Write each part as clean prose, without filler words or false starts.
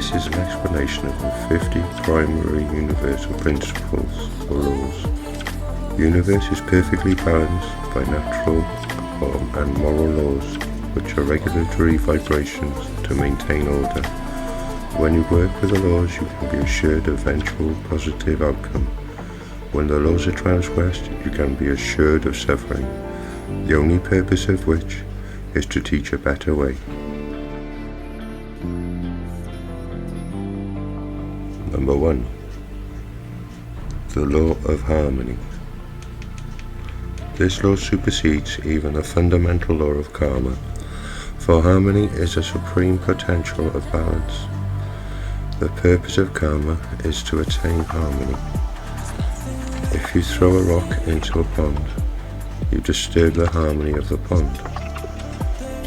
This is an explanation of the 50 primary universal principles or laws. The universe is perfectly balanced by natural and moral laws, which are regulatory vibrations to maintain order. When you work with the laws, you can be assured of eventual positive outcome. When the laws are transgressed, you can be assured of suffering, the only purpose of which is to teach a better way. Number 1. The law of harmony. This law supersedes even the fundamental law of karma, for harmony is a supreme potential of balance. The purpose of karma is to attain harmony. If you throw a rock into a pond, you disturb the harmony of the pond.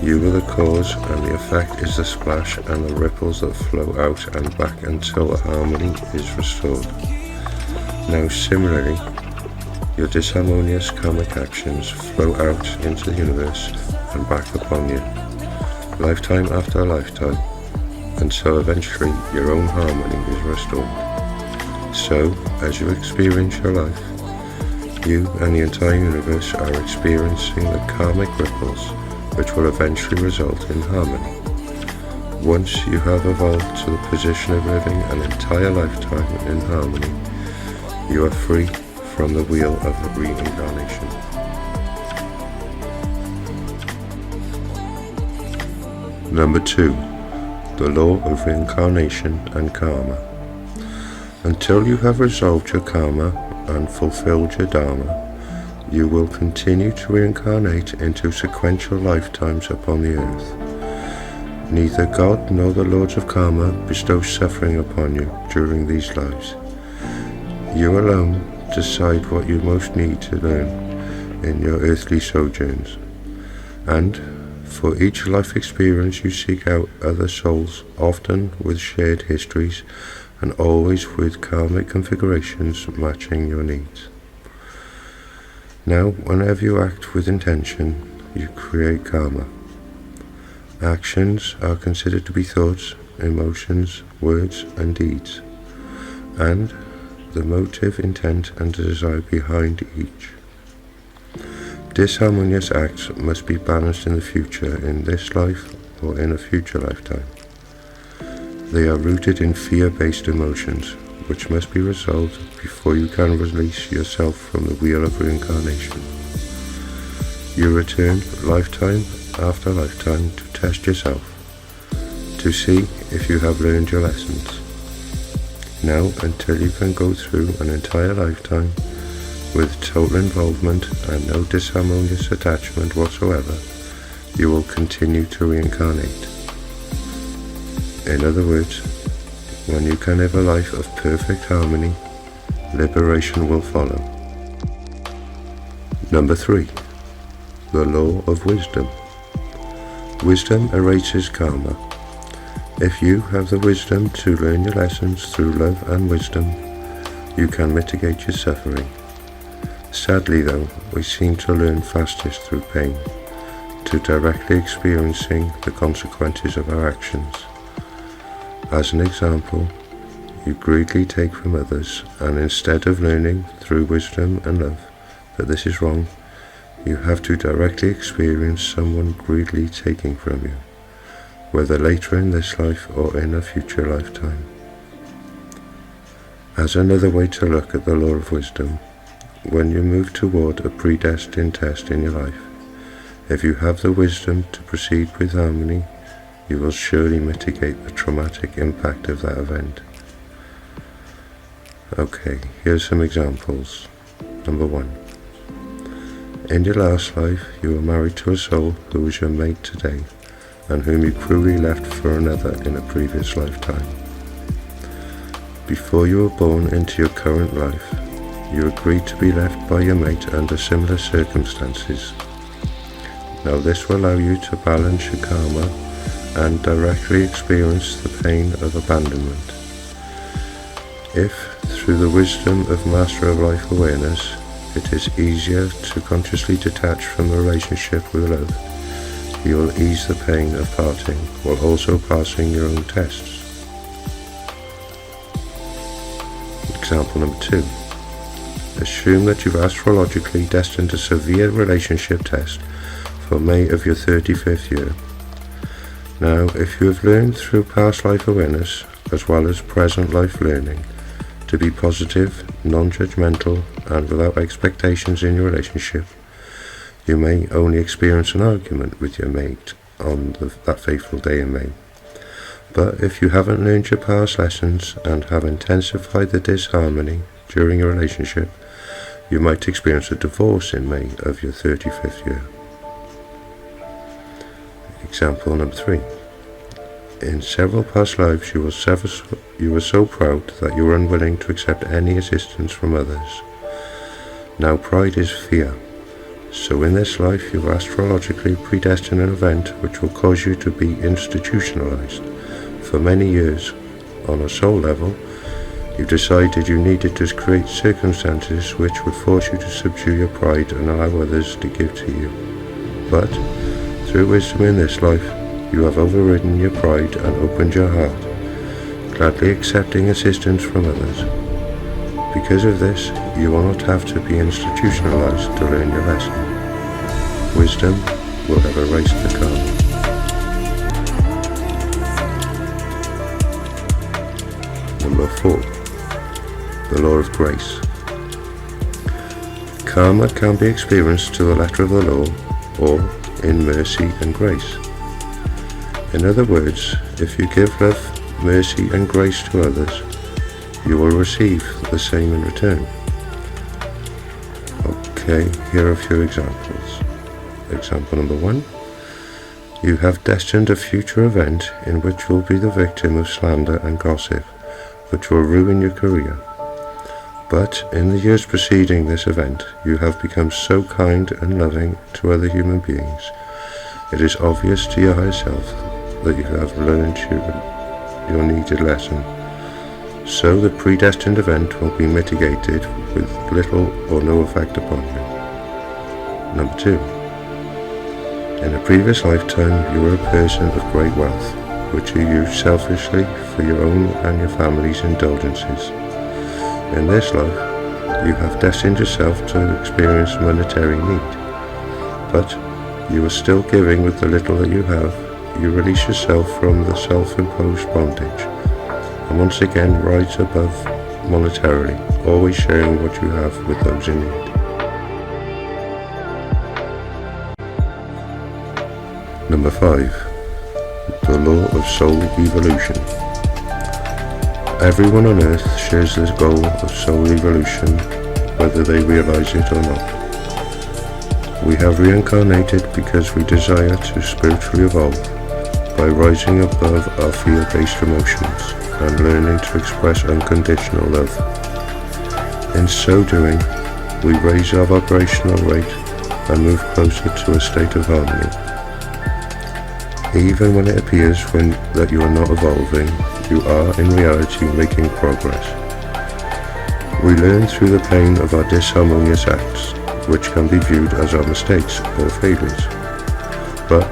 You are the cause, and the effect is the splash and the ripples that flow out and back until the harmony is restored. Now similarly, your disharmonious karmic actions flow out into the universe and back upon you, lifetime after lifetime, until eventually your own harmony is restored. So, as you experience your life, you and the entire universe are experiencing the karmic ripples which will eventually result in harmony. Once you have evolved to the position of living an entire lifetime in harmony, you are free from the wheel of reincarnation. Number 2. The law of reincarnation and karma. Until you have resolved your karma and fulfilled your dharma, you will continue to reincarnate into sequential lifetimes upon the earth. Neither God nor the lords of karma bestow suffering upon you during these lives. You alone decide what you most need to learn in your earthly sojourns, and for each life experience you seek out other souls, often with shared histories and always with karmic configurations matching your needs. Now, whenever you act with intention, you create karma. Actions are considered to be thoughts, emotions, words, and deeds, and the motive, intent, and desire behind each. Disharmonious acts must be balanced in the future, in this life or in a future lifetime. They are rooted in fear-based emotions, which must be resolved before you can release yourself from the wheel of reincarnation. You return lifetime after lifetime to test yourself, to see if you have learned your lessons. Now, until you can go through an entire lifetime with total involvement and no disharmonious attachment whatsoever, you will continue to reincarnate. In other words, when you can live a life of perfect harmony, liberation will follow. Number 3. The law of wisdom. Wisdom erases karma. If you have the wisdom to learn your lessons through love and wisdom, you can mitigate your suffering. Sadly though, we seem to learn fastest through pain, to directly experiencing the consequences of our actions. As an example, you greedily take from others, and instead of learning through wisdom and love that this is wrong, you have to directly experience someone greedily taking from you, whether later in this life or in a future lifetime. As another way to look at the law of wisdom, when you move toward a predestined test in your life, if you have the wisdom to proceed with harmony, you will surely mitigate the traumatic impact of that event. Okay, here's some examples. Number 1. In your last life, you were married to a soul who was your mate today, and whom you cruelly left for another in a previous lifetime. Before you were born into your current life, you agreed to be left by your mate under similar circumstances. Now this will allow you to balance your karma and directly experience the pain of abandonment. If, through the wisdom of Master of Life awareness, it is easier to consciously detach from the relationship with love, you will ease the pain of parting while also passing your own tests. Example number 2. Assume that you've astrologically destined a severe relationship test for May of your 35th year. Now, if you have learned through past life awareness, as well as present life learning, to be positive, non-judgmental, and without expectations in your relationship, you may only experience an argument with your mate on that fateful day in May. But if you haven't learned your past lessons and have intensified the disharmony during your relationship, you might experience a divorce in May of your 35th year. Example number 3. In several past lives, you were so proud that you were unwilling to accept any assistance from others. Now pride is fear. So in this life, you've astrologically predestined an event which will cause you to be institutionalized. For many years, on a soul level, you decided you needed to create circumstances which would force you to subdue your pride and allow others to give to you. But, through wisdom in this life, you have overridden your pride and opened your heart, gladly accepting assistance from others. Because of this, you will not have to be institutionalized to learn your lesson. Wisdom will have erased the karma. Number 4. The law of grace. Karma can be experienced to the letter of the law, or in mercy and grace. In other words, if you give love, mercy and grace to others, you will receive the same in return. Okay, here are a few examples. Example number 1. You have destined a future event in which you'll be the victim of slander and gossip, which will ruin your career. But in the years preceding this event, you have become so kind and loving to other human beings, it is obvious to your higher self that you have learned your needed lesson. So the predestined event will be mitigated with little or no effect upon you. Number 2. In a previous lifetime, you were a person of great wealth, which you used selfishly for your own and your family's indulgences. In this life, you have destined yourself to experience monetary need. But you are still giving with the little that you have. You release yourself from the self-imposed bondage, and once again rise above monetarily, always sharing what you have with those in need. Number 5. The law of soul evolution. Everyone on earth shares this goal of soul evolution, whether they realize it or not. We have reincarnated because we desire to spiritually evolve by rising above our fear-based emotions and learning to express unconditional love. In so doing, we raise our vibrational rate and move closer to a state of harmony. Even when it appears that you are not evolving, you are in reality making progress. We learn through the pain of our disharmonious acts, which can be viewed as our mistakes or failures. But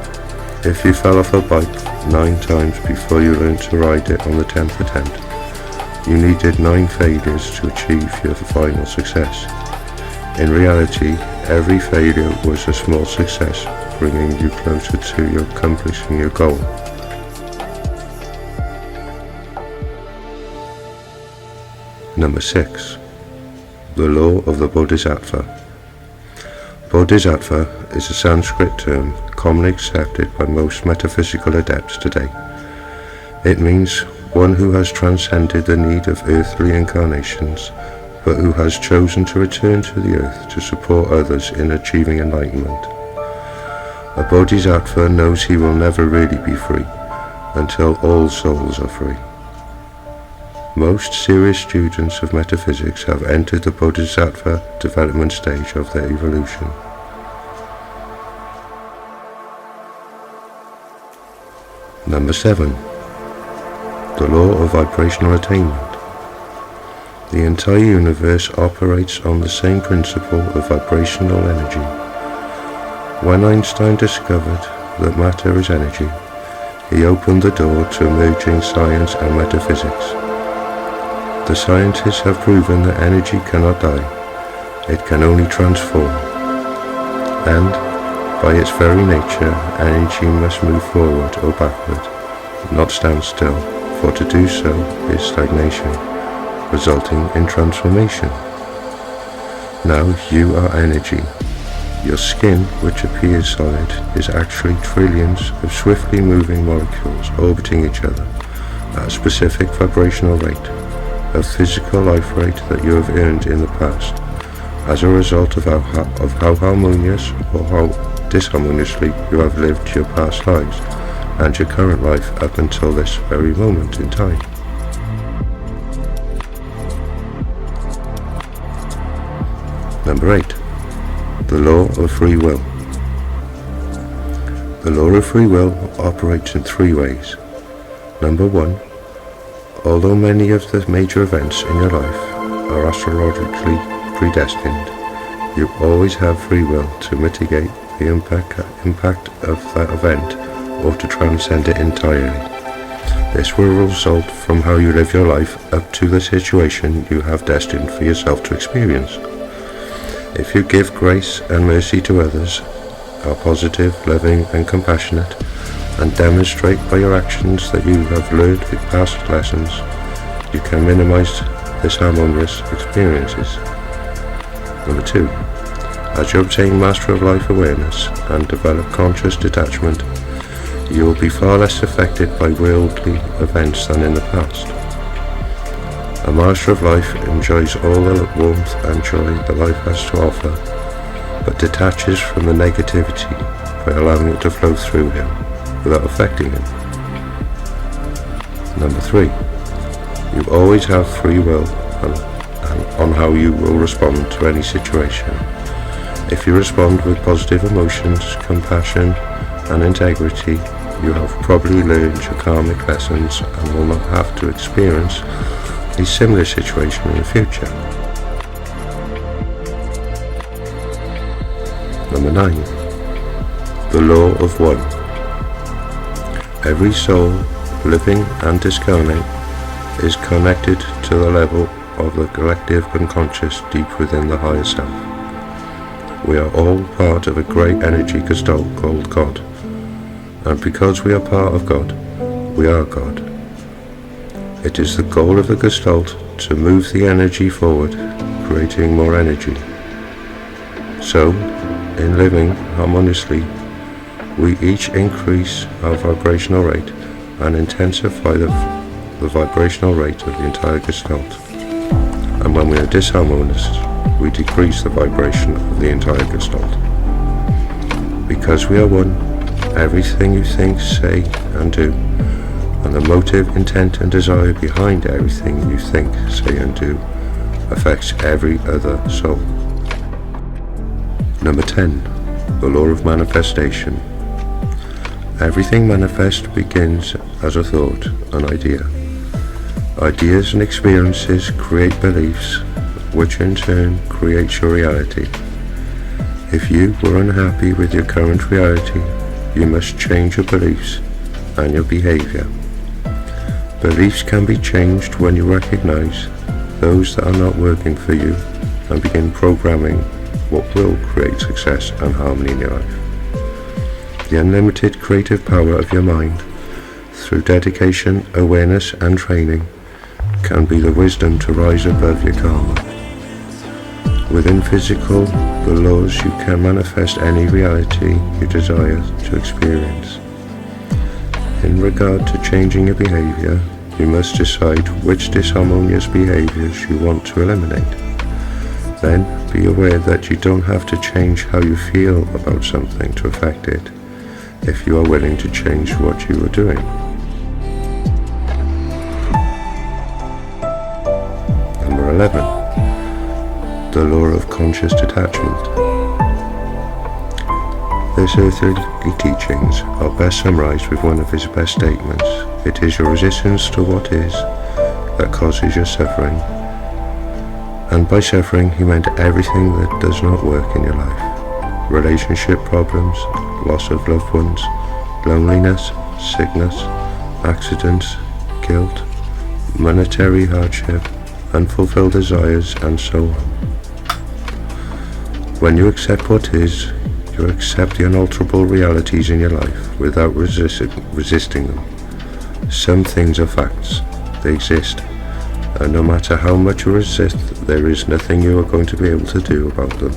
if you fell off a bike 9 times before you learned to ride it on the 10th attempt, you needed 9 failures to achieve your final success. In reality, every failure was a small success, bringing you closer to accomplishing your goal. Number 6. The law of the Bodhisattva. Bodhisattva is a Sanskrit term commonly accepted by most metaphysical adepts today. It means one who has transcended the need of earthly incarnations, but who has chosen to return to the earth to support others in achieving enlightenment. A Bodhisattva knows he will never really be free until all souls are free. Most serious students of metaphysics have entered the Bodhisattva development stage of their evolution. Number 7. The law of vibrational attainment. The entire universe operates on the same principle of vibrational energy. When Einstein discovered that matter is energy, he opened the door to emerging science and metaphysics. The scientists have proven that energy cannot die, it can only transform. And, by its very nature, energy must move forward or backward, not stand still, for to do so is stagnation, resulting in transformation. Now you are energy. Your skin, which appears solid, is actually trillions of swiftly moving molecules orbiting each other at a specific vibrational rate, a physical life rate that you have earned in the past, as a result of how harmonious or how disharmoniously you have lived your past lives and your current life up until this very moment in time. Number 8. The law of free will. The law of free will operates in 3 ways. Number 1. Although many of the major events in your life are astrologically predestined, you always have free will to mitigate the impact of that event or to transcend it entirely. This will result from how you live your life up to the situation you have destined for yourself to experience. If you give grace and mercy to others, are positive, loving and compassionate, and demonstrate by your actions that you have learned the past lessons, you can minimize disharmonious experiences. Number 2. As you obtain Master of Life awareness and develop conscious detachment, you will be far less affected by worldly events than in the past. A Master of Life enjoys all the warmth and joy that life has to offer, but detaches from the negativity by allowing it to flow through him without affecting him. Number 3. You always have free will on how you will respond to any situation. If you respond with positive emotions, compassion and integrity, you have probably learned your karmic lessons and will not have to experience a similar situation in the future. Number 9. The law of one. Every soul, living and discarnate, is connected to the level of the collective unconscious deep within the higher self. We are all part of a great energy gestalt called God, and because we are part of God, we are God. It is the goal of the gestalt to move the energy forward, creating more energy. So, in living harmoniously, we each increase our vibrational rate and intensify the vibrational rate of the entire gestalt. And when we are disharmonious, we decrease the vibration of the entire gestalt. Because we are one, everything you think, say and do, and the motive, intent and desire behind everything you think, say and do affects every other soul. Number 10. The law of manifestation. Everything manifest begins as a thought, an idea. Ideas and experiences create beliefs, which in turn creates your reality. If you were unhappy with your current reality, you must change your beliefs and your behavior. Beliefs can be changed when you recognize those that are not working for you and begin programming what will create success and harmony in your life. The unlimited creative power of your mind, through dedication, awareness and training, can be the wisdom to rise above your karma. Within physical, the laws, you can manifest any reality you desire to experience. In regard to changing your behavior, you must decide which disharmonious behaviors you want to eliminate. Then be aware that you don't have to change how you feel about something to affect it, if you are willing to change what you are doing. Number 11. The law of conscious detachment. This earthly teachings are best summarized with one of his best statements. It is your resistance to what is that causes your suffering. And by suffering, he meant everything that does not work in your life. Relationship problems, loss of loved ones, loneliness, sickness, accidents, guilt, monetary hardship, unfulfilled desires, and so on. When you accept what is, you accept the unalterable realities in your life without resisting them. Some things are facts. They exist, and no matter how much you resist, there is nothing you are going to be able to do about them.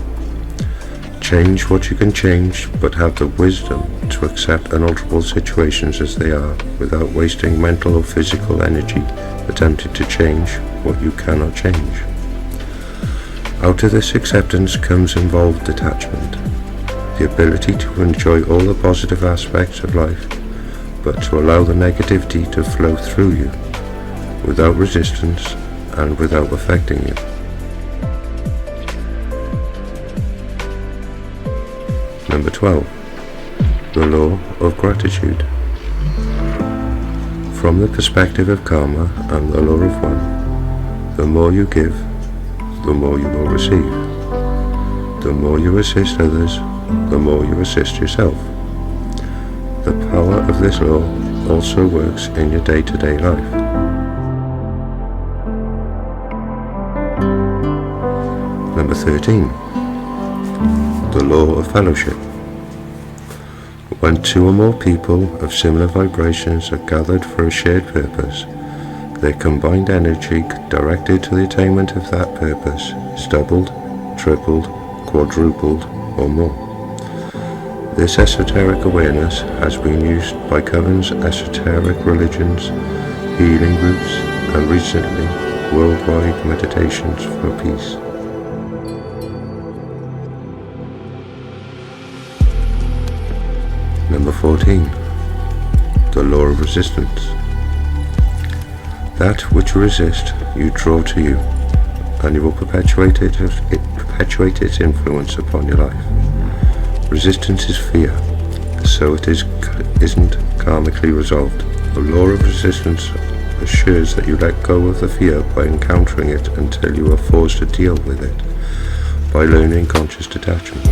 Change what you can change, but have the wisdom to accept unalterable situations as they are, without wasting mental or physical energy attempting to change what you cannot change. Out of this acceptance comes involved detachment, the ability to enjoy all the positive aspects of life, but to allow the negativity to flow through you, without resistance and without affecting you. Number 12. The law of gratitude. From the perspective of karma and the law of one, the more you give, the more you will receive. The more you assist others, the more you assist yourself. The power of this law also works in your day-to-day life. Number 13. The law of fellowship. When two or more people of similar vibrations are gathered for a shared purpose, their combined energy directed to the attainment of that purpose is doubled, tripled, quadrupled, or more. This esoteric awareness has been used by Coven's esoteric religions, healing groups, and recently worldwide meditations for peace. Number 14. The law of resistance. That which you resist, you draw to you, and you will perpetuate its influence upon your life. Resistance is fear, so it isn't karmically resolved. The law of resistance assures that you let go of the fear by encountering it until you are forced to deal with it, by learning conscious detachment.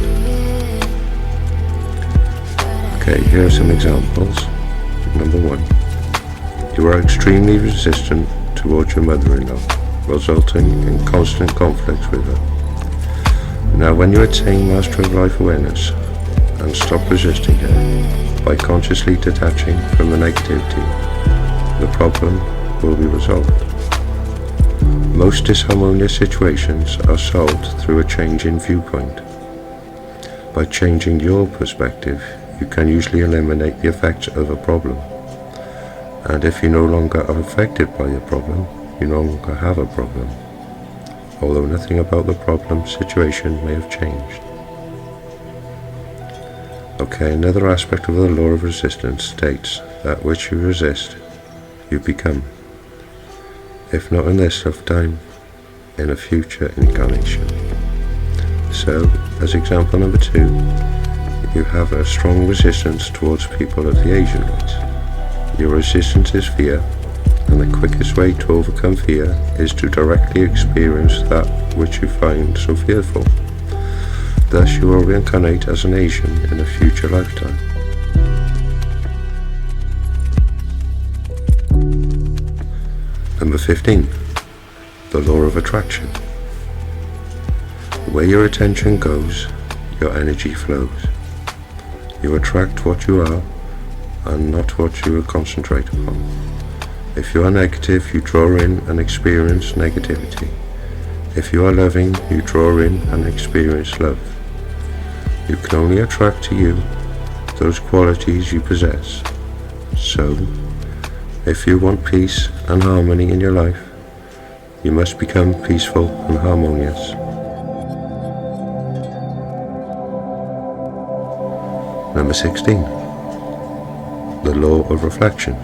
Okay, here are some examples. Number 1. You are extremely resistant towards your mother-in-law, resulting in constant conflicts with her. Now when you attain mastery of life awareness and stop resisting her by consciously detaching from the negativity, the problem will be resolved. Most disharmonious situations are solved through a change in viewpoint. By changing your perspective, you can usually eliminate the effects of a problem. And if you no longer are affected by a problem, you no longer have a problem, although nothing about the problem situation may have changed. Okay, another aspect of the law of resistance states that which you resist, you become. If not in this lifetime, in a future incarnation. So, as example number 2, you have a strong resistance towards people of the Asian race. Your resistance is fear, and the quickest way to overcome fear is to directly experience that which you find so fearful. Thus you will reincarnate as an Asian in a future lifetime. Number 15. The law of attraction. Where your attention goes, your energy flows. You attract what you are, and not what you concentrate upon. If you are negative, you draw in and experience negativity. If you are loving, you draw in and experience love. You can only attract to you those qualities you possess. So, if you want peace and harmony in your life, you must become peaceful and harmonious. Number 16. The law of reflection.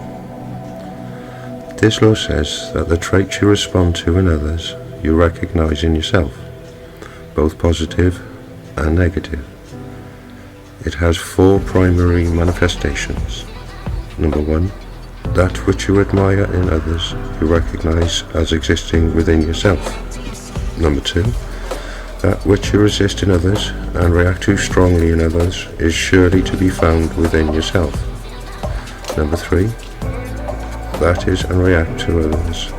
This law says that the traits you respond to in others, you recognize in yourself, both positive and negative. It has 4 primary manifestations. Number 1. That which you admire in others, you recognize as existing within yourself. Number 2. That which you resist in others and react to strongly in others is surely to be found within yourself. Number 3. That is and react to others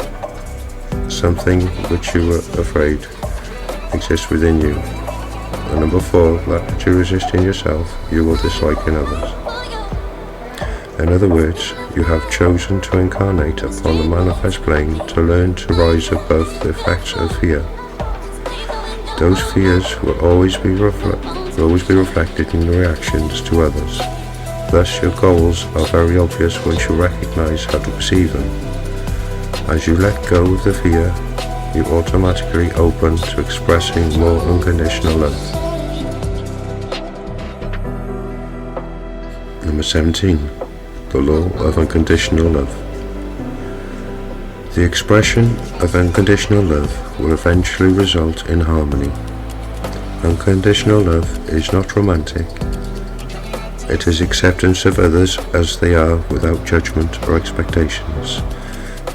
something which you were afraid exists within you. And number 4, that which you resist in yourself, you will dislike in others. In other words, you have chosen to incarnate upon the manifest plane to learn to rise above the effects of fear. Those fears will always be reflected in your reactions to others. Thus, your goals are very obvious once you recognize how to perceive them. As you let go of the fear, you automatically open to expressing more unconditional love. Number 17. The law of unconditional love. The expression of unconditional love will eventually result in harmony. Unconditional love is not romantic. It is acceptance of others as they are without judgment or expectations.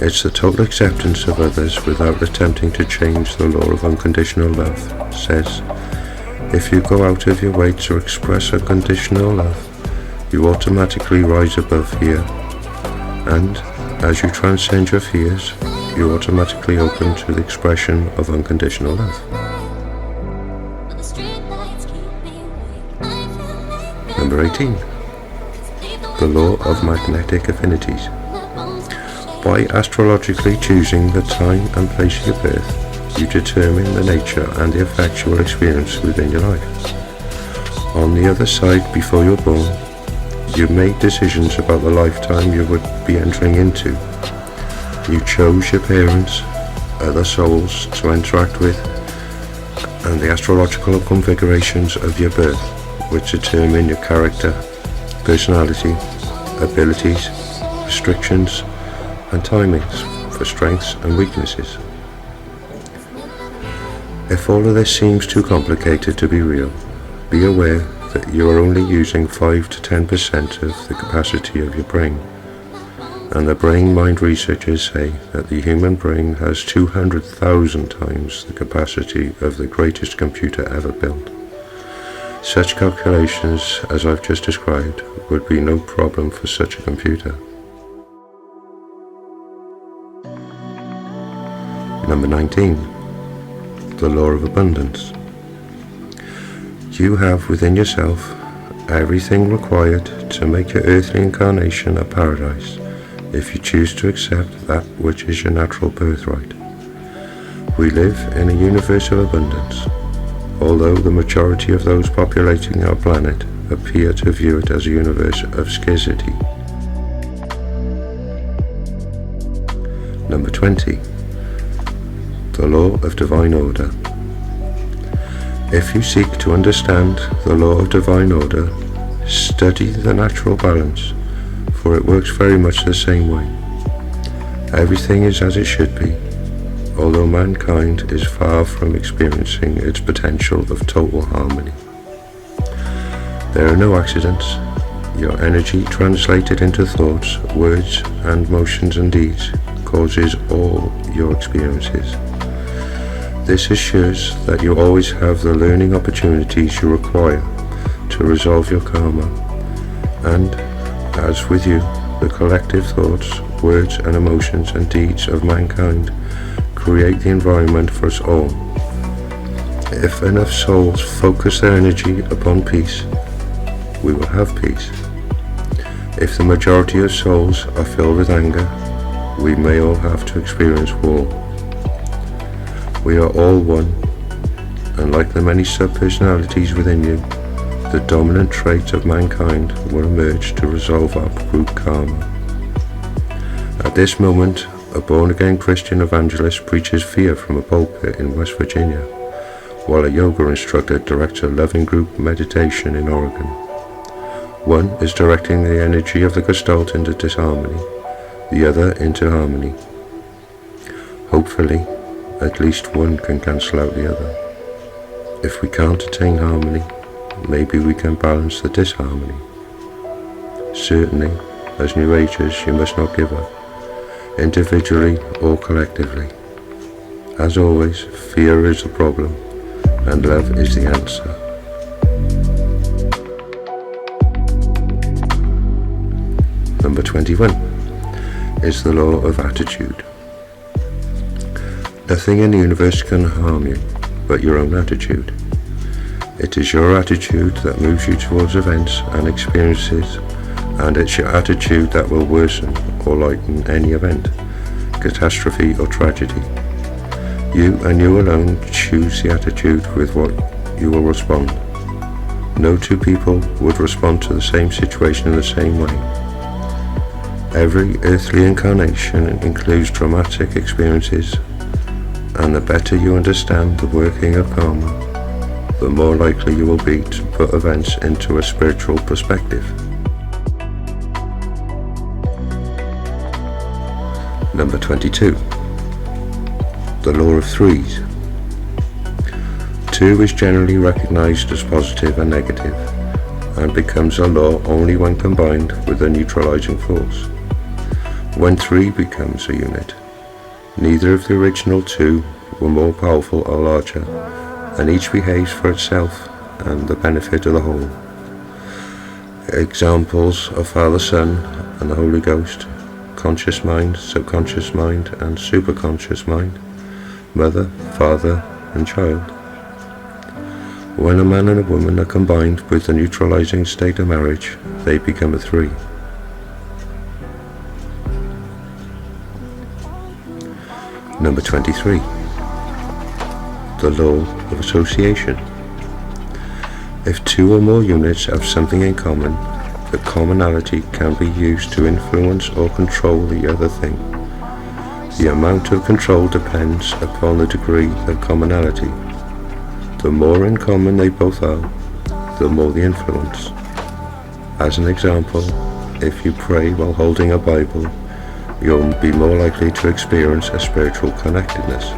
It's the total acceptance of others without attempting to change. The law of unconditional love says, if you go out of your way to express unconditional love, you automatically rise above fear, and as you transcend your fears, you automatically open to the expression of unconditional love. Number 18. The law of magnetic affinities. By astrologically choosing the time and place of your birth, you determine the nature and the effects you will experience within your life. On the other side, before you're born, you made decisions about the lifetime you would be entering into. You chose your parents, other souls to interact with, and the astrological configurations of your birth, which determine your character, personality, abilities, restrictions, and timings for strengths and weaknesses. If all of this seems too complicated to be real, be aware that you are only using 5 to 10% of the capacity of your brain, and the brain-mind researchers say that the human brain has 200,000 times the capacity of the greatest computer ever built. Such calculations as I've just described would be no problem for such a computer. Number 19. The law of abundance. You have within yourself everything required to make your earthly incarnation a paradise if you choose to accept that which is your natural birthright. We live in a universe of abundance, although the majority of those populating our planet appear to view it as a universe of scarcity. Number 20. The law of divine order. If you seek to understand the law of divine order, study the natural balance, for it works very much the same way. Everything is as it should be, although mankind is far from experiencing its potential of total harmony. There are no accidents. Your energy translated into thoughts, words, and motions and deeds causes all your experiences. This assures that you always have the learning opportunities you require to resolve your karma, and, as with you, the collective thoughts, words and emotions and deeds of mankind create the environment for us all. If enough souls focus their energy upon peace, we will have peace. If the majority of souls are filled with anger, we may all have to experience war. We are all one, and like the many sub-personalities within you, the dominant trait of mankind will emerge to resolve our group karma. At this moment, a born-again Christian evangelist preaches fear from a pulpit in West Virginia, while a yoga instructor directs a loving group meditation in Oregon. One is directing the energy of the Gestalt into disharmony, the other into harmony. Hopefully, at least one can cancel out the other. If we can't attain harmony, maybe we can balance the disharmony. Certainly, as New Agers, you must not give up, individually or collectively. As always, fear is the problem, and love is the answer. Number 21 is the law of attitude. Nothing in the universe can harm you but your own attitude. It is your attitude that moves you towards events and experiences, and it's your attitude that will worsen or lighten any event, catastrophe or tragedy. You and you alone choose the attitude with what you will respond. No two people would respond to the same situation in the same way. Every earthly incarnation includes traumatic experiences, and the better you understand the working of karma, the more likely you will be to put events into a spiritual perspective. Number 22. The law of threes. 2 is generally recognized as positive and negative, and becomes a law only when combined with a neutralizing force. When 3 becomes a unit, neither of the original 2 were more powerful or larger, and each behaves for itself and the benefit of the whole. Examples of Father, Son, and the Holy Ghost, conscious mind, subconscious mind, and superconscious mind, mother, father, and child. When a man and a woman are combined with the neutralizing state of marriage, they become a 3. Number 23. The law of association. If 2 or more units have something in common, the commonality can be used to influence or control the other thing. The amount of control depends upon the degree of commonality. The more in common they both are, the more the influence. As an example, if you pray while holding a Bible, you'll be more likely to experience a spiritual connectedness.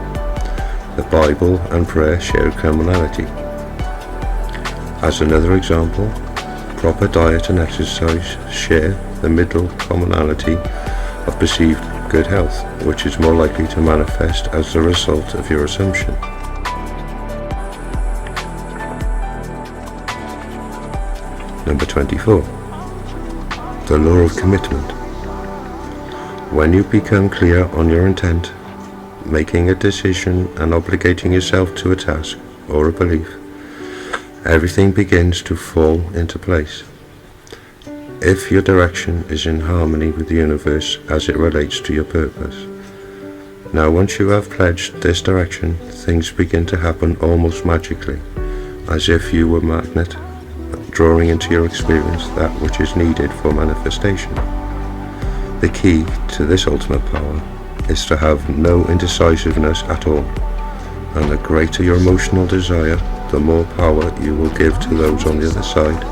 The Bible and prayer share commonality. As another example, proper diet and exercise share the middle commonality of perceived good health, which is more likely to manifest as the result of your assumption. Number 24. The law of commitment. When you become clear on your intent, making a decision and obligating yourself to a task or a belief, everything begins to fall into place. If your direction is in harmony with the universe as it relates to your purpose. Now once you have pledged this direction, things begin to happen almost magically, as if you were a magnet, drawing into your experience that which is needed for manifestation. The key to this ultimate power is to have no indecisiveness at all, and the greater your emotional desire, the more power you will give to those on the other side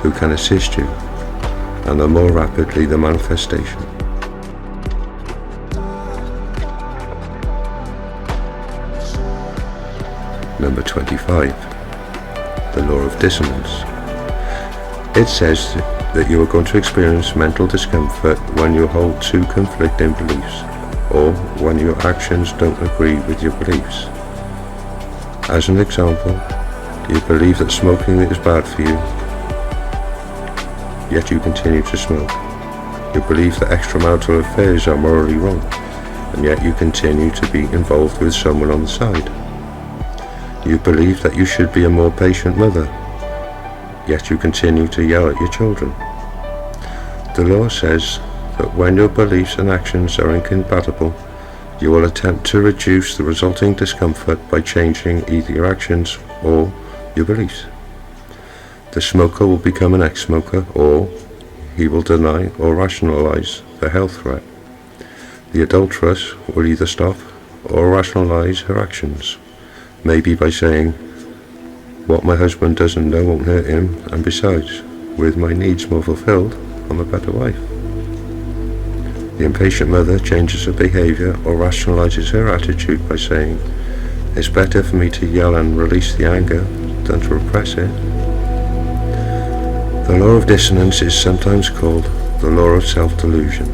who can assist you, and the more rapidly the manifestation. Number 25. The law of dissonance. It says that you are going to experience mental discomfort when you hold 2 conflicting beliefs, or when your actions don't agree with your beliefs. As an example, you believe that smoking is bad for you, yet you continue to smoke. You believe that extramarital affairs are morally wrong, and yet you continue to be involved with someone on the side. You believe that you should be a more patient mother, yet you continue to yell at your children. The law says that when your beliefs and actions are incompatible, you will attempt to reduce the resulting discomfort by changing either your actions or your beliefs. The smoker will become an ex-smoker, or he will deny or rationalize the health threat. The adulteress will either stop or rationalize her actions, maybe by saying, "What my husband doesn't know won't hurt him, and besides, with my needs more fulfilled, I'm a better wife." The impatient mother changes her behavior or rationalizes her attitude by saying, "It's better for me to yell and release the anger than to repress it." The law of dissonance is sometimes called the law of self-delusion.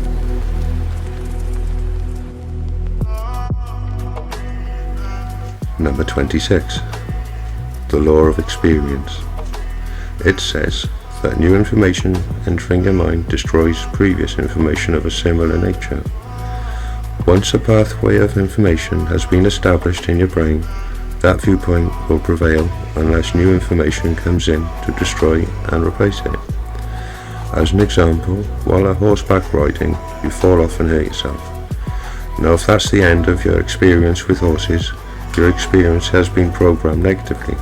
Number 26. The law of experience. It says that new information entering your mind destroys previous information of a similar nature. Once a pathway of information has been established in your brain, that viewpoint will prevail unless new information comes in to destroy and replace it. As an example, while a horseback riding, you fall off and hurt yourself. Now if that's the end of your experience with horses, your experience has been programmed negatively.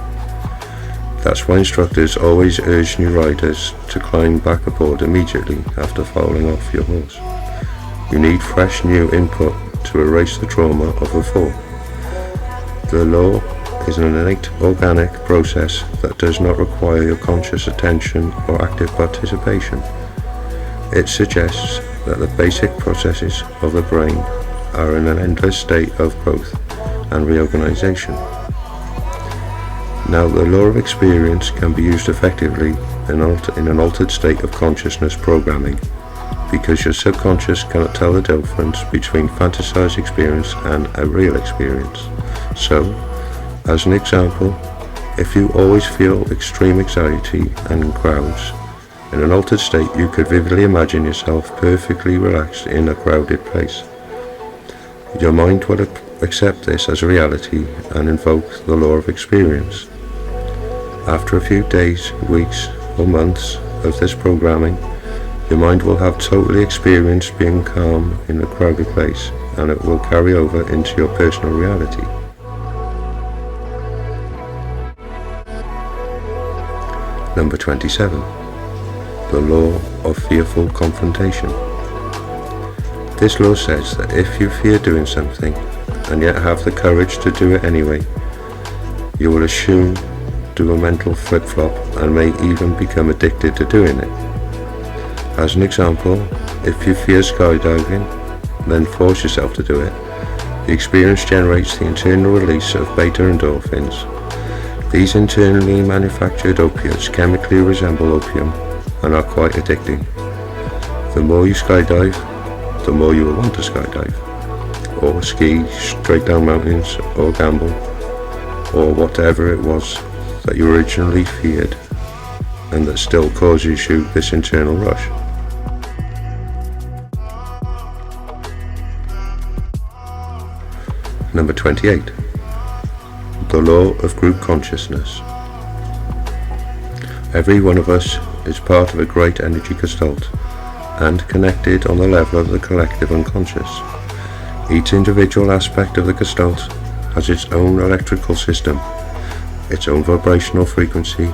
That's why instructors always urge new riders to climb back aboard immediately after falling off your horse. You need fresh new input to erase the trauma of a fall. The law is an innate organic process that does not require your conscious attention or active participation. It suggests that the basic processes of the brain are in an endless state of growth and reorganization. Now, the law of experience can be used effectively in an altered state of consciousness programming, because your subconscious cannot tell the difference between fantasized experience and a real experience. So, as an example, if you always feel extreme anxiety and in crowds, in an altered state you could vividly imagine yourself perfectly relaxed in a crowded place. Your mind will accept this as a reality and invoke the law of experience. After a few days, weeks, or months of this programming, your mind will have totally experienced being calm in a crowded place, and it will carry over into your personal reality. Number 27. The law of fearful confrontation. This law says that if you fear doing something, and yet have the courage to do it anyway, you will assume, do a mental flip-flop, and may even become addicted to doing it. As an example, if you fear skydiving, then force yourself to do it. The experience generates the internal release of beta endorphins. These internally manufactured opiates chemically resemble opium and are quite addicting. The more you skydive, the more you will want to skydive, or ski straight down mountains, or gamble, or whatever it was that you originally feared and that still causes you this internal rush. Number 28. The law of group consciousness. Every one of us is part of a great energy gestalt and connected on the level of the collective unconscious. Each individual aspect of the gestalt has its own electrical system, its own vibrational frequency,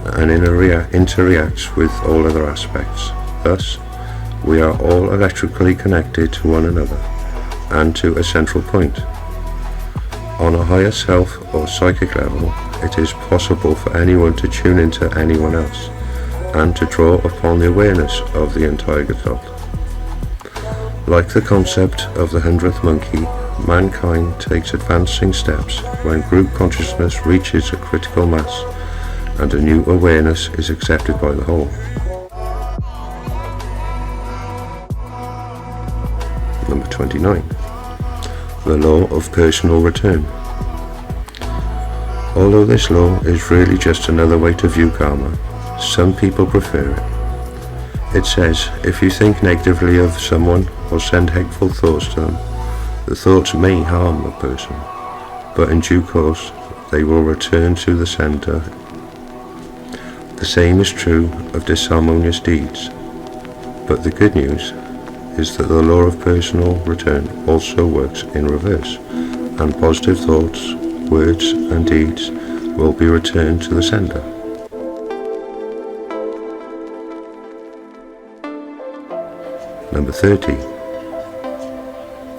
and interreacts with all other aspects. Thus, we are all electrically connected to one another and to a central point. On a higher self or psychic level, it is possible for anyone to tune into anyone else and to draw upon the awareness of the entire gestalt. Like the concept of the 100th monkey, mankind takes advancing steps when group consciousness reaches a critical mass and a new awareness is accepted by the whole. Number 29. The law of personal return. Although this law is really just another way to view karma, some people prefer it. It says, if you think negatively of someone or send hateful thoughts to them, the thoughts may harm the person, but in due course they will return to the sender. The same is true of disharmonious deeds, but the good news is that the law of personal return also works in reverse, and positive thoughts, words and deeds will be returned to the sender. Number 30.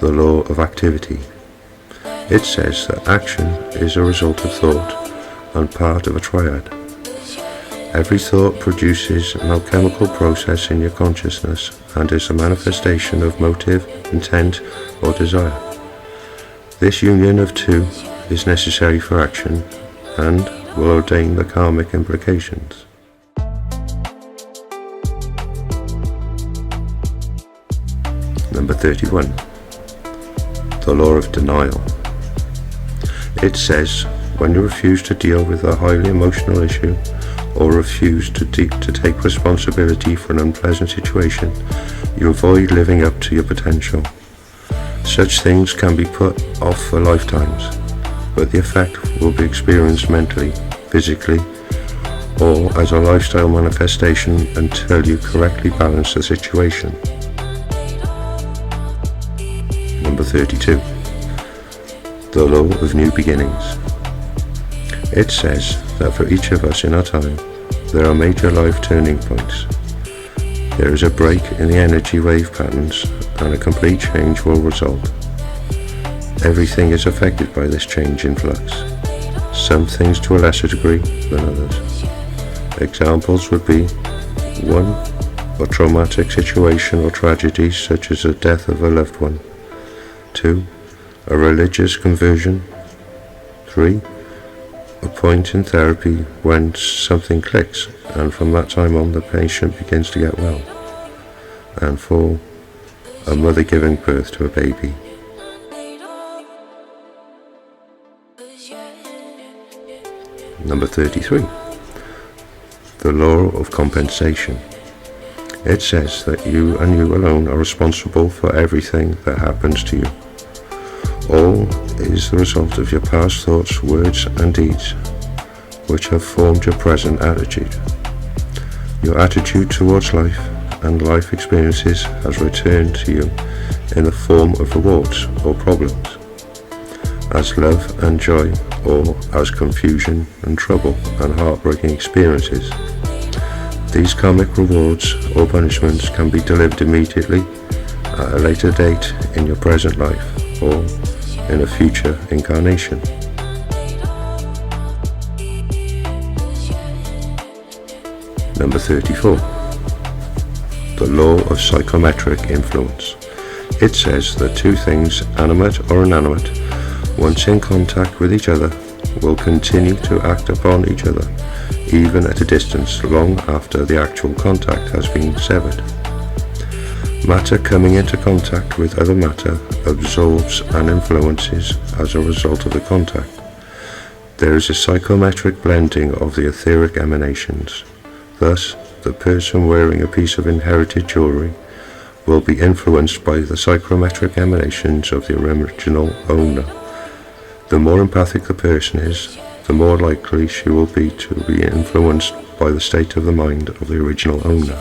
The law of activity. It says that action is a result of thought and part of a triad. Every thought produces an alchemical process in your consciousness and is a manifestation of motive, intent, or desire. This union of two is necessary for action and will ordain the karmic implications. Number 31. The law of denial. It says when you refuse to deal with a highly emotional issue or refuse to take responsibility for an unpleasant situation, you avoid living up to your potential. Such things can be put off for lifetimes, but the effect will be experienced mentally, physically, or as a lifestyle manifestation until you correctly balance the situation. Number 32. The law of new beginnings. It says that for each of us in our time, there are major life turning points. There is a break in the energy wave patterns and a complete change will result. Everything is affected by this change in flux, some things to a lesser degree than others. Examples would be 1. A traumatic situation or tragedy such as the death of a loved one. 2. A religious conversion. 3. A point in therapy when something clicks and from that time on the patient begins to get well. And 4. A mother giving birth to a baby. Number 33. The law of compensation. It says that you and you alone are responsible for everything that happens to you. All is the result of your past thoughts, words and deeds, which have formed your present attitude. Your attitude towards life and life experiences has returned to you in the form of rewards or problems, as love and joy, or as confusion and trouble and heartbreaking experiences. These karmic rewards or punishments can be delivered immediately, at a later date in your present life, or in a future incarnation. Number 34. The law of psychometric influence. It says that two things, animate or inanimate, once in contact with each other, will continue to act upon each other, even at a distance long after the actual contact has been severed. Matter coming into contact with other matter absorbs and influences as a result of the contact. There is a psychometric blending of the etheric emanations. Thus, the person wearing a piece of inherited jewelry will be influenced by the psychometric emanations of the original owner. The more empathic the person is, the more likely she will be to be influenced by the state of the mind of the original owner.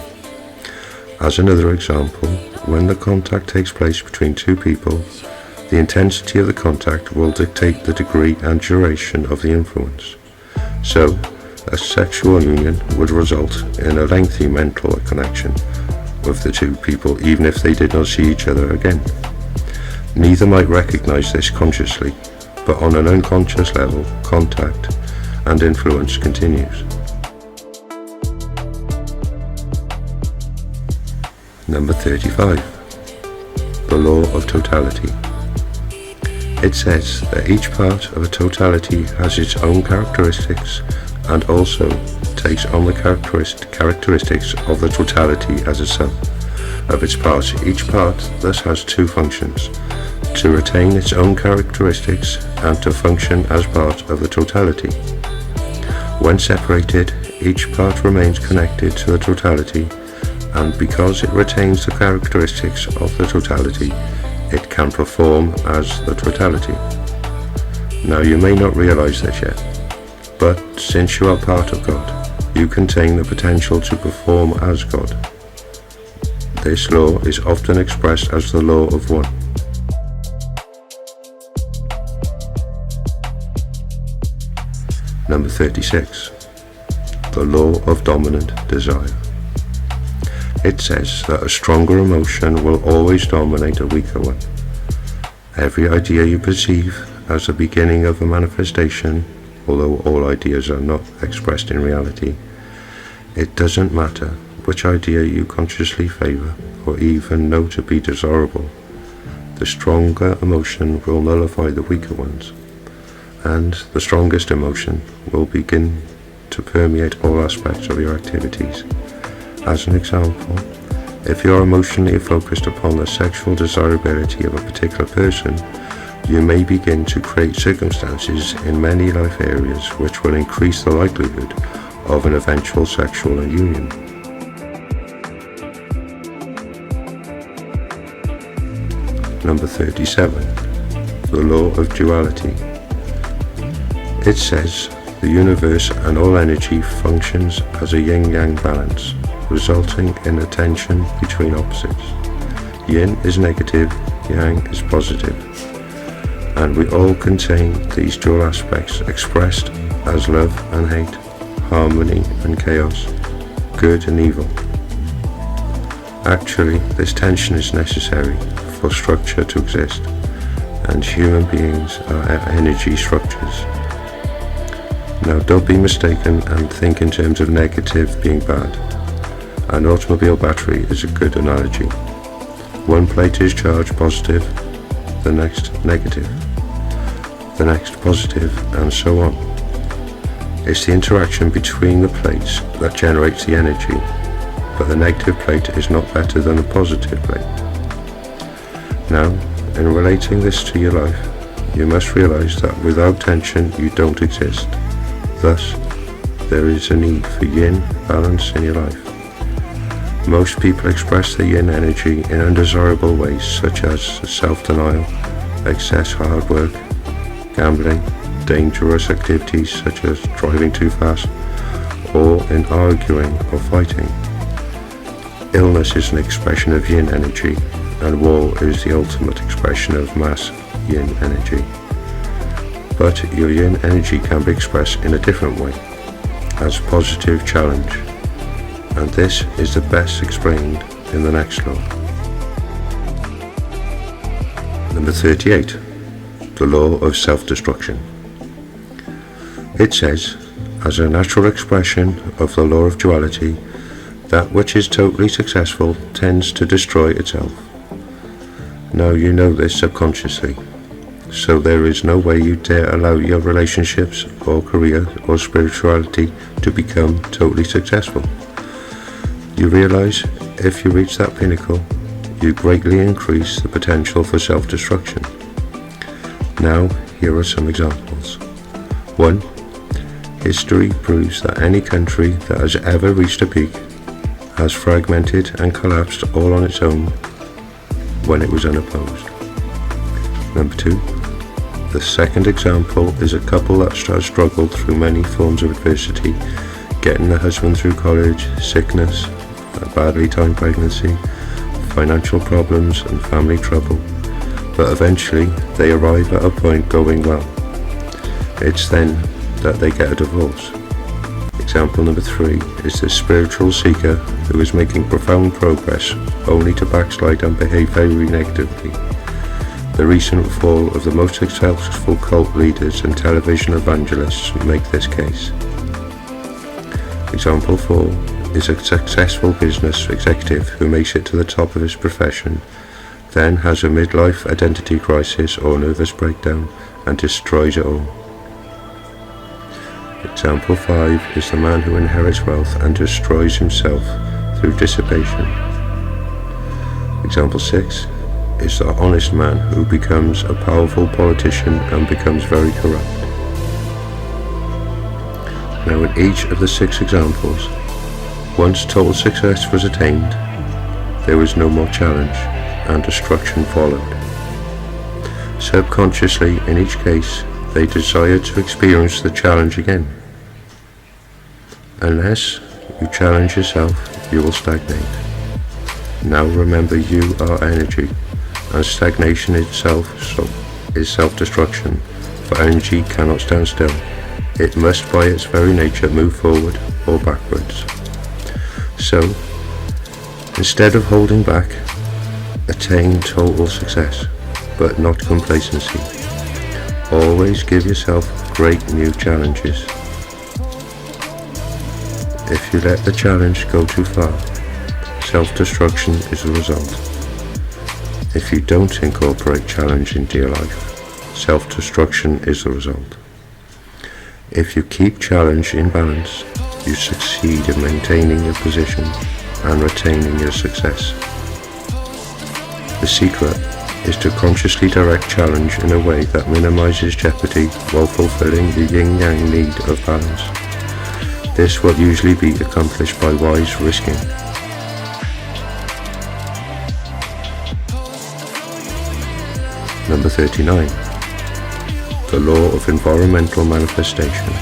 As another example, when the contact takes place between two people, the intensity of the contact will dictate the degree and duration of the influence. So, a sexual union would result in a lengthy mental connection with the two people even if they did not see each other again. Neither might recognize this consciously, but on an unconscious level, contact and influence continues. Number 35. The law of totality. It says that each part of a totality has its own characteristics and also takes on the characteristics of the totality as a sum of its parts. Each part thus has two functions: to retain its own characteristics and to function as part of the totality. When separated, each part remains connected to the totality, and because it retains the characteristics of the totality, it can perform as the totality. Now you may not realize this yet, but since you are part of God, you contain the potential to perform as God. This law is often expressed as the law of one. Number 36. The law of dominant desire. It says that a stronger emotion will always dominate a weaker one. Every idea you perceive as the beginning of a manifestation, although all ideas are not expressed in reality, it doesn't matter which idea you consciously favor or even know to be desirable. The stronger emotion will nullify the weaker ones, and the strongest emotion will begin to permeate all aspects of your activities. As an example, if you are emotionally focused upon the sexual desirability of a particular person, you may begin to create circumstances in many life areas which will increase the likelihood of an eventual sexual union. Number 37. The law of duality. It says the universe and all energy functions as a yin-yang balance, resulting in a tension between opposites. Yin is negative, yang is positive, and we all contain these dual aspects expressed as love and hate, harmony and chaos, good and evil. Actually, this tension is necessary for structure to exist, and human beings are energy structures. Now, don't be mistaken and think in terms of negative being bad. An automobile battery is a good analogy. One plate is charged positive, the next negative, the next positive, and so on. It's the interaction between the plates that generates the energy, but the negative plate is not better than the positive plate. Now, in relating this to your life, you must realize that without tension you don't exist. Thus, there is a need for yin balance in your life. Most people express their yin energy in undesirable ways, such as self-denial, excess hard work, gambling, dangerous activities such as driving too fast, or in arguing or fighting. Illness is an expression of yin energy, and war is the ultimate expression of mass yin energy. But your yin energy can be expressed in a different way, as positive challenge, and this is the best explained in the next law. Number 38. The law of self-destruction. It says, as a natural expression of the law of duality, that which is totally successful tends to destroy itself. Now you know this subconsciously, so there is no way you dare allow your relationships or career or spirituality to become totally successful. You realize if you reach that pinnacle, you greatly increase the potential for self-destruction. Now, here are some examples. 1. History proves that any country that has ever reached a peak has fragmented and collapsed all on its own when it was unopposed. Number 2. The second example is a couple that has struggled through many forms of adversity, getting the husband through college, sickness, a badly timed pregnancy, financial problems and family trouble, but eventually they arrive at a point going well. It's then that they get a divorce. Example number 3 is the spiritual seeker who is making profound progress only to backslide and behave very negatively. The recent fall of the most successful cult leaders and television evangelists make this case. Example 4 is a successful business executive who makes it to the top of his profession, then has a midlife identity crisis or nervous breakdown and destroys it all. Example 5 is the man who inherits wealth and destroys himself through dissipation. Example 6 is the honest man who becomes a powerful politician and becomes very corrupt. Now in each of the 6 examples, once total success was attained, there was no more challenge and destruction followed. Subconsciously, in each case, they desire to experience the challenge again. Unless you challenge yourself, you will stagnate. Now remember, you are energy, and stagnation itself is self-destruction, for energy cannot stand still. It must by its very nature move forward or backwards. So, instead of holding back, attain total success, but not complacency. Always give yourself great new challenges. If you let the challenge go too far, self-destruction is the result. If you don't incorporate challenge into your life, self-destruction is the result. If you keep challenge in balance, you succeed in maintaining your position and retaining your success. The secret is to consciously direct challenge in a way that minimizes jeopardy while fulfilling the yin-yang need of balance. This will usually be accomplished by wise risking. Number 39. The law of environmental manifestation.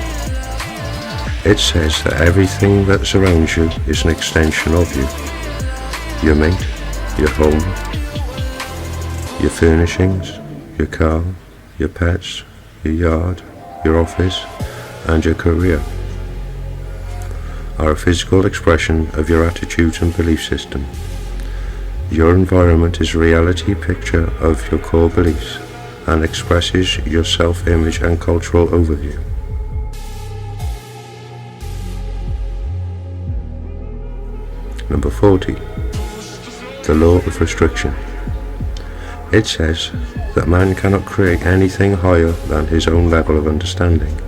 It says that everything that surrounds you is an extension of you. Your mate, your home, your furnishings, your car, your pets, your yard, your office, and your career are a physical expression of your attitude and belief system. Your environment is a reality picture of your core beliefs and expresses your self-image and cultural overview. Number 40. The law of restriction. It says that man cannot create anything higher than his own level of understanding.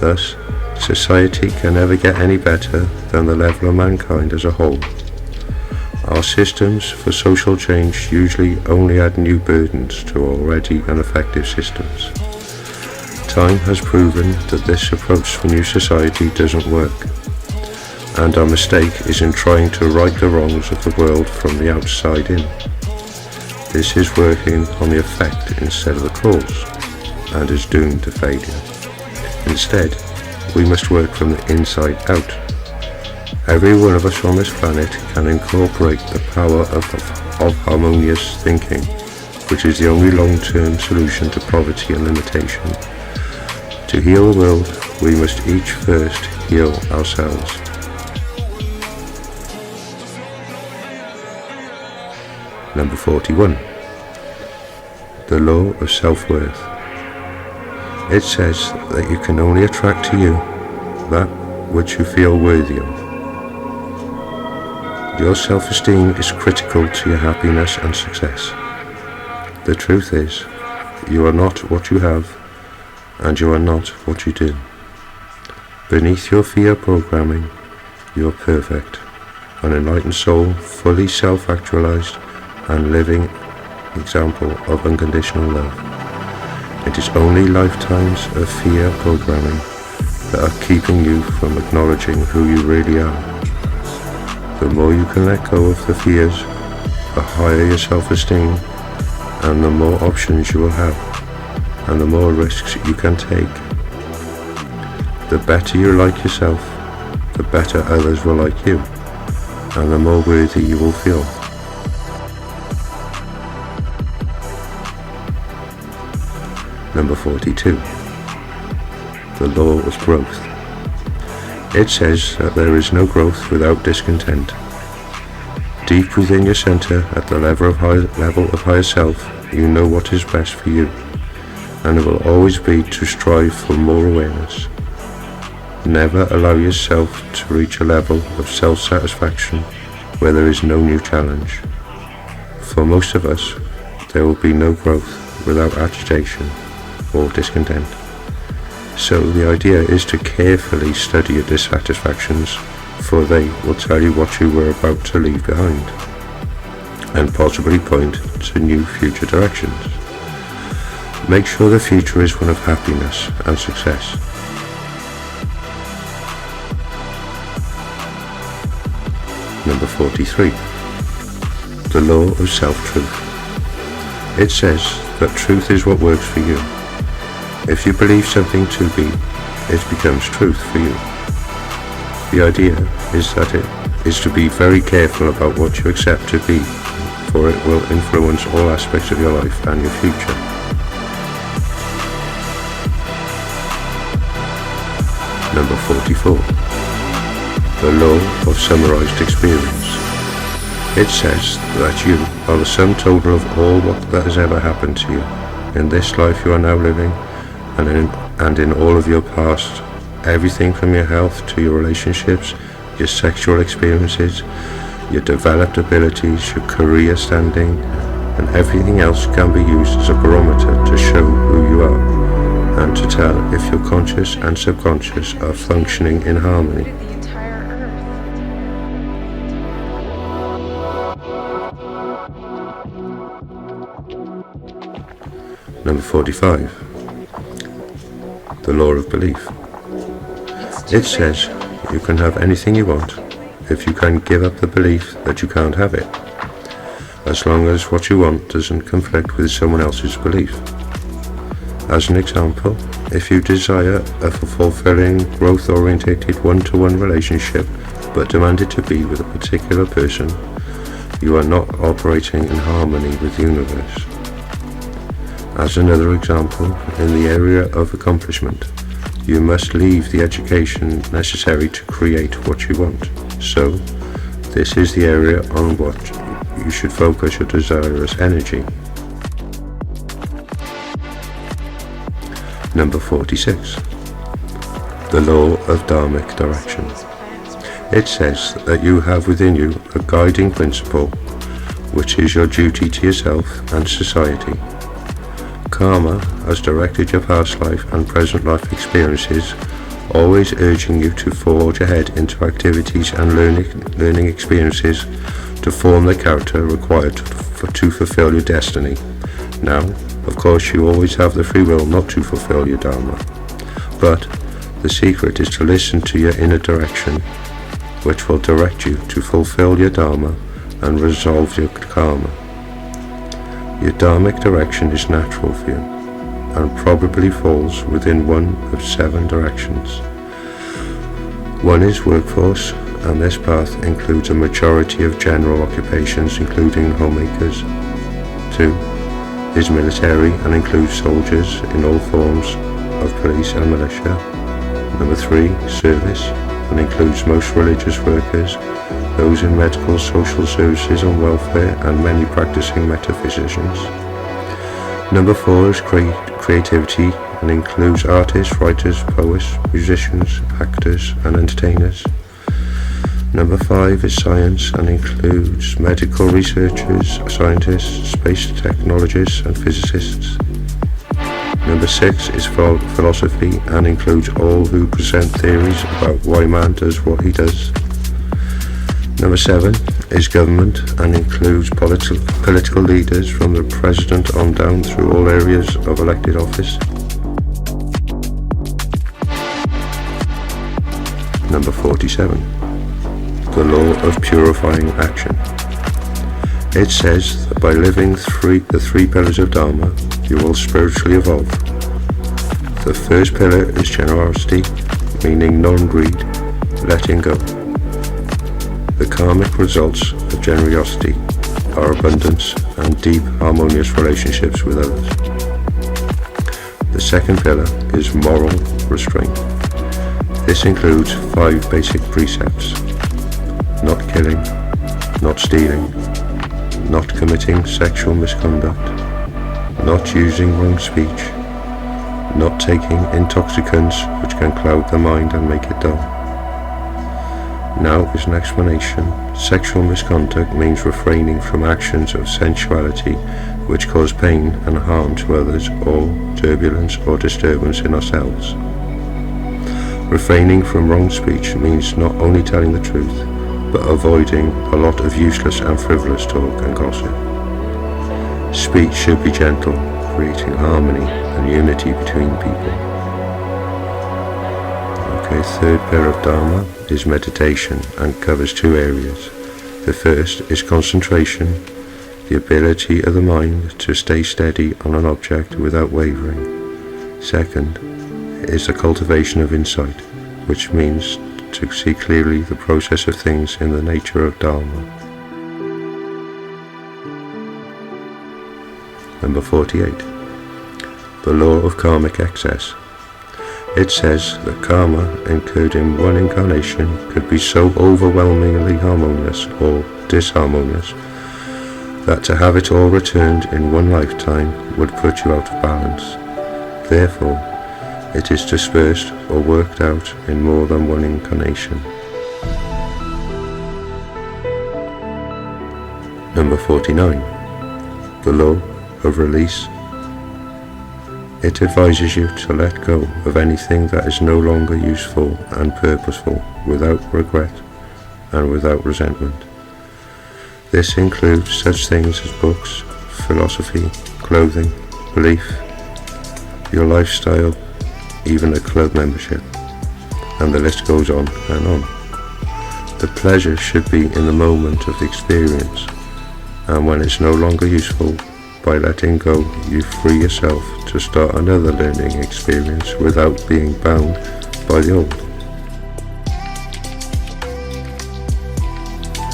Thus, society can never get any better than the level of mankind as a whole. Our systems for social change usually only add new burdens to already ineffective systems. Time has proven that this approach for new society doesn't work, and our mistake is in trying to right the wrongs of the world from the outside in. This is working on the effect instead of the cause, and is doomed to failure. Instead, we must work from the inside out. Every one of us on this planet can incorporate the power of harmonious thinking, which is the only long-term solution to poverty and limitation. To heal the world, we must each first heal ourselves. Number 41. The law of self-worth. It says that you can only attract to you that which you feel worthy of. Your self-esteem is critical to your happiness and success. The truth is, you are not what you have, and you are not what you do. Beneath your fear programming, you are perfect, an enlightened soul, fully self-actualized, and living example of unconditional love. It is only lifetimes of fear programming that are keeping you from acknowledging who you really are. The more you can let go of the fears, the higher your self-esteem, and the more options you will have, and the more risks you can take. The better you like yourself, the better others will like you, and the more worthy you will feel. Number 42. The law of growth. It says that there is no growth without discontent. Deep within your center, at the level of higher self, you know what is best for you, and it will always be to strive for more awareness. Never allow yourself to reach a level of self-satisfaction where there is no new challenge. For most of us, there will be no growth without agitation or discontent. So the idea is to carefully study your dissatisfactions, for they will tell you what you were about to leave behind, and possibly point to new future directions. Make sure the future is one of happiness and success. Number 43. The law of self-truth. It says that truth is what works for you. If you believe something to be, it becomes truth for you. The idea is that it is to be very careful about what you accept to be, for it will influence all aspects of your life and your future. Number 44. The law of summarized experience. It says that you are the sum total of all that has ever happened to you in this life you are now living, and in all of your past. Everything from your health to your relationships, your sexual experiences, your developed abilities, your career standing, and everything else can be used as a barometer to show who you are, and to tell if your conscious and subconscious are functioning in harmony. Number 45. The law of belief. It says you can have anything you want if you can give up the belief that you can't have it. as long as what you want doesn't conflict with someone else's belief. As an example, if you desire a fulfilling, growth-orientated one-to-one relationship but demand it to be with a particular person, you are not operating in harmony with the universe. As another example, in the area of accomplishment, you must leave the education necessary to create what you want. So, this is the area on what you should focus your desirous energy. Number 46. The law of dharmic direction. It says that you have within you a guiding principle, which is your duty to yourself and society. Karma has directed your past life and present life experiences, always urging you to forge ahead into activities and learning experiences to form the character required to fulfill your destiny. Now, of course, you always have the free will not to fulfill your dharma, but the secret is to listen to your inner direction, which will direct you to fulfill your dharma and resolve your karma. Your dharmic direction is natural for you, and probably falls within one of 7 directions. One is workforce, and this path includes a majority of general occupations including homemakers. 2 is military and includes soldiers in all forms of police and militia. Number 3, service, and includes most religious workers, those in medical, social services and welfare, and many practicing metaphysicians. Number 4 is creativity, and includes artists, writers, poets, musicians, actors and entertainers. Number 5 is science, and includes medical researchers, scientists, space technologists and physicists. Number 6 is philosophy, and includes all who present theories about why man does what he does. Number 7 is government, and includes political leaders from the president on down through all areas of elected office. Number 47. The law of purifying action. It says that by living the 3 pillars of Dharma, you will spiritually evolve. The first pillar is generosity, meaning non-greed, letting go. The karmic results of generosity are abundance and deep, harmonious relationships with others. The second pillar is moral restraint. This includes 5 basic precepts: not killing, not stealing, not committing sexual misconduct, not using wrong speech, not taking intoxicants which can cloud the mind and make it dull. Now is an explanation. Sexual misconduct means refraining from actions of sensuality which cause pain and harm to others, or turbulence or disturbance in ourselves. Refraining from wrong speech means not only telling the truth, but avoiding a lot of useless and frivolous talk and gossip. Speech should be gentle, creating harmony and unity between people. Okay, third pillar of Dharma is meditation and covers 2 areas. The first is concentration, the ability of the mind to stay steady on an object without wavering. Second is the cultivation of insight, which means to see clearly the process of things in the nature of Dharma. Number 48. The law of karmic excess. It says that karma incurred in one incarnation could be so overwhelmingly harmonious or disharmonious that to have it all returned in one lifetime would put you out of balance. Therefore, it is dispersed or worked out in more than one incarnation. Number 49. The law of release. It advises you to let go of anything that is no longer useful and purposeful without regret and without resentment. This includes such things as books, philosophy, clothing, belief, your lifestyle, even a club membership, and the list goes on and on. The pleasure should be in the moment of the experience, and when it's no longer useful, by letting go, you free yourself to start another learning experience without being bound by the old.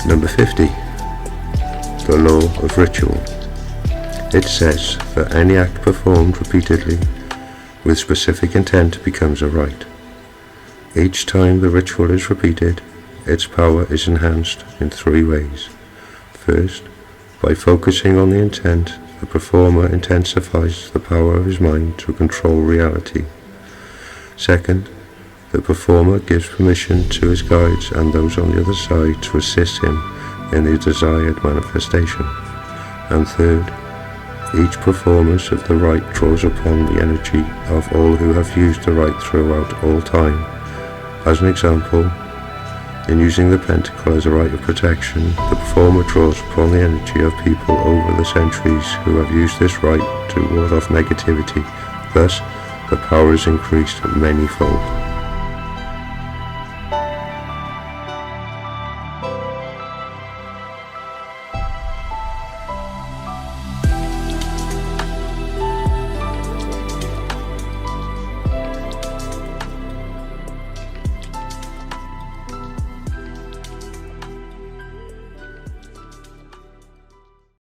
Number 50. The law of ritual. It says that any act performed repeatedly with specific intent becomes a rite. Each time the ritual is repeated, its power is enhanced in 3 ways. First, by focusing on the intent, the performer intensifies the power of his mind to control reality. Second, the performer gives permission to his guides and those on the other side to assist him in the desired manifestation. And third, each performance of the rite draws upon the energy of all who have used the rite throughout all time. As an example, in using the pentacle as a rite of protection, the performer draws upon the energy of people over the centuries who have used this rite to ward off negativity. Thus, the power is increased many-fold.